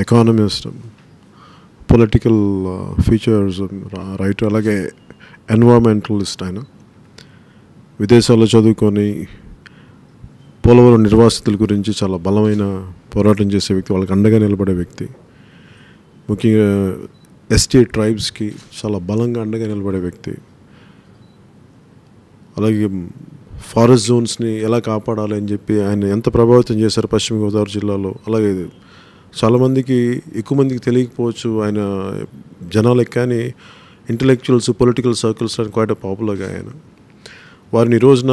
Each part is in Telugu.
ఎకానమిస్ట్, పొలిటికల్ ఫీచర్స్ రైటర్, అలాగే ఎన్వైరన్మెంటలిస్ట్. ఆయన విదేశాల్లో చదువుకొని పోలవరం నిర్వాసితుల గురించి చాలా బలమైన పోరాటం చేసే వ్యక్తి, వాళ్ళకి అండగా నిలబడే వ్యక్తి. ముఖ్యంగా ఎస్టీ ట్రైబ్స్కి చాలా బలంగా అండగా నిలబడే వ్యక్తి. అలాగే ఫారెస్ట్ జోన్స్ని ఎలా కాపాడాలి అని చెప్పి ఆయన ఎంత ప్రభావితం చేశారు పశ్చిమ గోదావరి జిల్లాలో. అలాగే చాలామందికి, ఎక్కువ మందికి తెలియకపోవచ్చు ఆయన జనాలకి, కానీ ఇంటలెక్చువల్స్, పొలిటికల్ సర్కిల్స్ అని క్వైట్ పాపులర్గా ఆయన. వారిని ఈ రోజున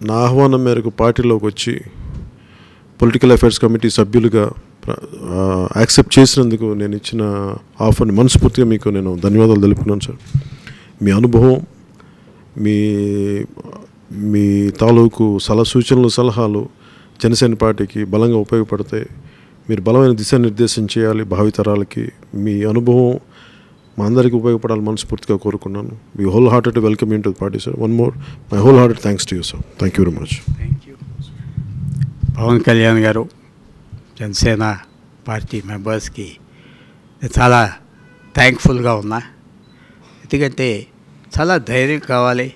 నా ఆహ్వానం మేరకు పార్టీలోకి వచ్చి పొలిటికల్ అఫైర్స్ కమిటీ సభ్యులుగా యాక్సెప్ట్ చేసినందుకు నేను ఇచ్చిన ఆఫర్ని మనస్ఫూర్తిగా మీకు నేను ధన్యవాదాలు తెలుపుకున్నాను సార్. మీ అనుభవం, మీ మీ తాలూకు సూచనలు, సలహాలు జనసేన పార్టీకి బలంగా ఉపయోగపడతాయి. మీరు బలమైన దిశానిర్దేశం చేయాలి భావితరాలకి. మీ అనుభవం మా అందరికీ ఉపయోగపడాలి మనస్ఫూర్తిగా కోరుకున్నాను. మీ whole hearted welcome in to the party sir. One more my whole hearted thanks to you sir. Thank you very much. Thank you. Pawan Kalyan garu, Janasena party మెంబర్స్కి నేను చాలా థ్యాంక్ఫుల్గా ఉన్నా. ఎందుకంటే చాలా ధైర్యం కావాలి.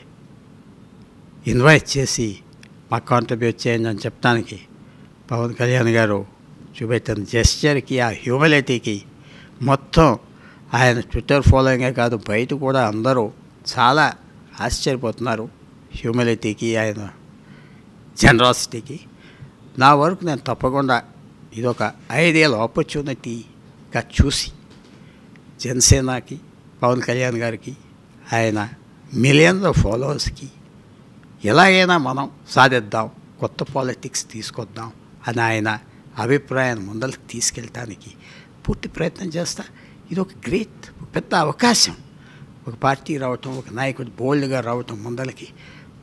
ఇన్వైట్ చేసి మాకు కాంట్రిబ్యూట్ చేయండి అని చెప్పడానికి పవన్ కళ్యాణ్ గారు చూపెట్టిన జెస్చర్కి, ఆ హ్యూమిలిటీకి మొత్తం ఆయన ట్విట్టర్ ఫాలోయింగే కాదు, బయట కూడా అందరూ చాలా ఆశ్చర్యపోతున్నారు హ్యూమిలిటీకి, ఆయన జనరాసిటీకి. నా వరకు నేను తప్పకుండా ఇదొక ఐడియల్ ఆపర్చునిటీగా చూసి జనసేనకి, పవన్ కళ్యాణ్ గారికి, ఆయన మిలియన్ల ఫాలోవర్స్కి ఎలాగైనా మనం సాధిద్దాం, కొత్త పాలిటిక్స్ తీసుకొద్దాం అని ఆయన అభిప్రాయాన్ని ముందరికి తీసుకెళ్ళటానికి పూర్తి ప్రయత్నం చేస్తా. ఇది ఒక గ్రేట్, పెద్ద అవకాశం. ఒక పార్టీ రావటం, ఒక నాయకుడు బోల్డ్గా రావటం ముందరికి.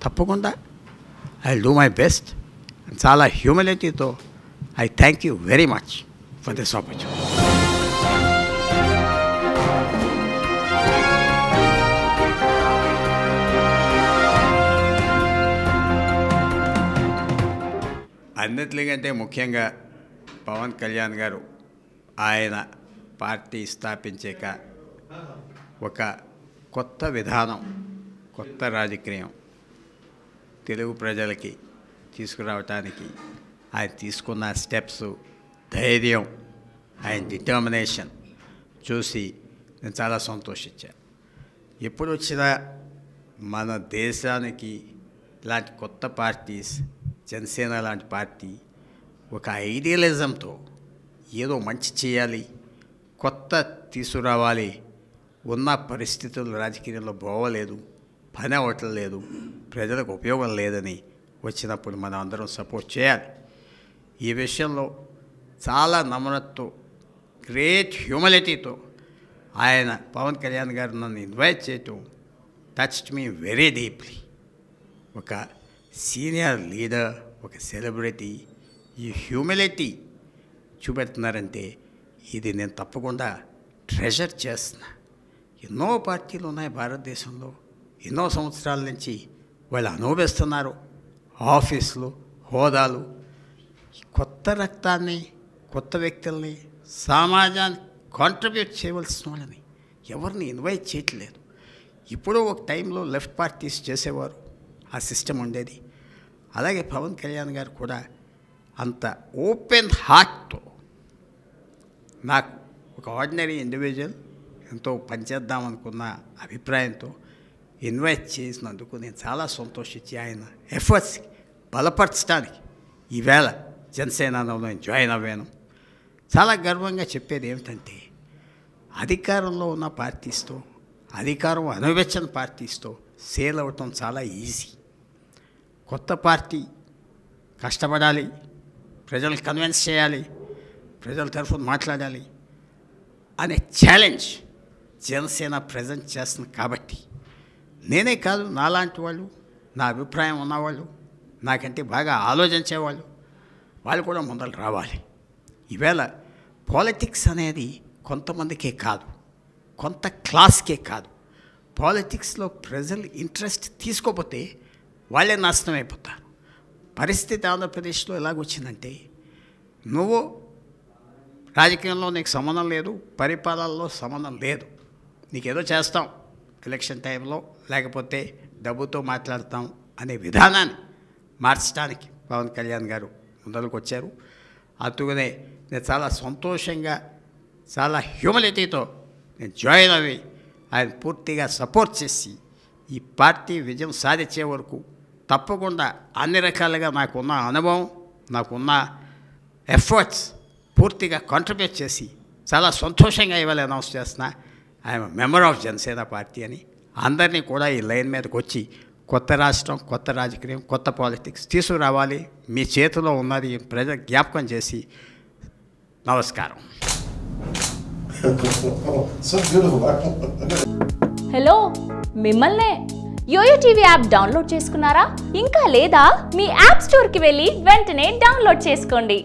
తప్పకుండా I will do my best. చాలా హ్యూమిలిటీతో I thank you very much for this opportunity. అన్నిటికంటే ముఖ్యంగా పవన్ కళ్యాణ్ గారు ఆయన పార్టీ స్థాపించాక ఒక కొత్త విధానం, కొత్త రాజకీయం తెలుగు ప్రజలకి తీసుకురావటానికి ఆయన తీసుకున్న స్టెప్స్, ధైర్యం, ఆయన డిటర్మినేషన్ చూసి నేను చాలా సంతోషించాను. ఎప్పుడు వచ్చినా మన దేశానికి ఇలాంటి కొత్త పార్టీస్, జనసేన లాంటి పార్టీ ఒక ఐడియలిజంతో ఏదో మంచి చేయాలి, కొత్త తీసుకురావాలి, ఉన్న పరిస్థితులు రాజకీయంలో బాగోలేదు, పని అవ్వటం లేదు, ప్రజలకు ఉపయోగం లేదని వచ్చినప్పుడు మనం అందరం సపోర్ట్ చేయాలి. ఈ విషయంలో చాలా నమ్రతతో, గ్రేట్ హ్యూమిలిటీతో ఆయన పవన్ కళ్యాణ్ గారు నన్ను ఇన్వైట్ చేయటం టచ్డ్ మీ వెరీ డీప్లీ. ఒక సీనియర్ లీడర్, ఒక సెలబ్రిటీ ఈ హ్యూమిలిటీ చూపెడుతున్నారంటే ఇది నేను తప్పకుండా ట్రెజర్ చేస్తున్నా. ఎన్నో పార్టీలు ఉన్నాయి భారతదేశంలో, ఎన్నో సంవత్సరాల నుంచి వాళ్ళు అనుభవిస్తున్నారు ఆఫీసులు, హోదాలు. కొత్త రక్తాన్ని, కొత్త వ్యక్తుల్ని, సమాజానికి కాంట్రిబ్యూట్ చేయవలసిన వాళ్ళని ఎవరిని ఇన్వైట్ చేయట్లేదు. ఇప్పుడు ఒక టైంలో లెఫ్ట్ పార్టీస్ చేసేవారు, ఆ సిస్టమ్ ఉండేది. అలాగే పవన్ కళ్యాణ్ గారు కూడా అంత ఓపెన్ హార్ట్తో నాకు ఒక ఆర్డినరీ ఇండివిజువల్ ఎంతో పనిచేద్దామనుకున్న అభిప్రాయంతో ఇన్వైట్ చేసినందుకు నేను చాలా సంతోషించి ఆయన ఎఫర్ట్స్ బలపరచడానికి ఈవేళ జనసేనలో నేను జాయిన్ అవ్వాను. చాలా గర్వంగా చెప్పేది ఏమిటంటే అధికారంలో ఉన్న పార్టీస్తో, అధికారం అనుభవించని పార్టీస్తో సేల్ అవ్వటం చాలా ఈజీ. కొత్త పార్టీ కష్టపడాలి, ప్రజలు కన్విన్స్ చేయాలి, ప్రజల తరఫున మాట్లాడాలి అనే ఛాలెంజ్ జనసేన ప్రజెంట్ చేస్తుంది. కాబట్టి నేనే కాదు, నాలాంటి వాళ్ళు, నా అభిప్రాయం ఉన్నవాళ్ళు, నాకంటే బాగా ఆలోచించేవాళ్ళు, వాళ్ళు కూడా ముందలు రావాలి. ఈవేళ పాలిటిక్స్ అనేది కొంతమందికే కాదు, కొంత క్లాస్కే కాదు. పాలిటిక్స్లో ప్రజలు ఇంట్రెస్ట్ తీసుకోకపోతే వాళ్ళే నాశనం అయిపోతారు. పరిస్థితి ఆంధ్రప్రదేశ్లో ఎలాగొచ్చిందంటే, నువ్వు రాజకీయంలో నీకు సంబంధం లేదు, పరిపాలనలో సంబంధం లేదు, నీకేదో చేస్తాం ఎలక్షన్ టైంలో, లేకపోతే డబ్బుతో మాట్లాడతాం అనే విధానాన్ని మార్చడానికి పవన్ కళ్యాణ్ గారు ముందరకు వచ్చారు. అందుకనే నేను చాలా సంతోషంగా, చాలా హ్యూమిలిటీతో నేను జాయిన్ అవి ఆయన పూర్తిగా సపోర్ట్ చేసి ఈ పార్టీ విజయం సాధించే వరకు తప్పకుండా అన్ని రకాలుగా నాకున్న అనుభవం, నాకున్న ఎఫర్ట్స్ పూర్తిగా కాంట్రిబ్యూట్ చేసి చాలా సంతోషంగా ఇవాళ అనౌన్స్ చేస్తున్నా I'm member of Janasena party అని. అందరినీ కూడా ఈ లైన్ మీదకి వచ్చి కొత్త రాష్ట్రం, కొత్త రాజకీయం, కొత్త పాలిటిక్స్ తీసుకురావాలి, మీ చేతిలో ఉన్నది ప్రజల జ్ఞాపకం చేసి నమస్కారం. హలో, మిమ్మల్నే. యోయో టీవీ యాప్ డౌన్లోడ్ చేసుకున్నారా? ఇంకా లేదా? మీ యాప్ స్టోర్కి వెళ్ళి వెంటనే డౌన్లోడ్ చేసుకోండి.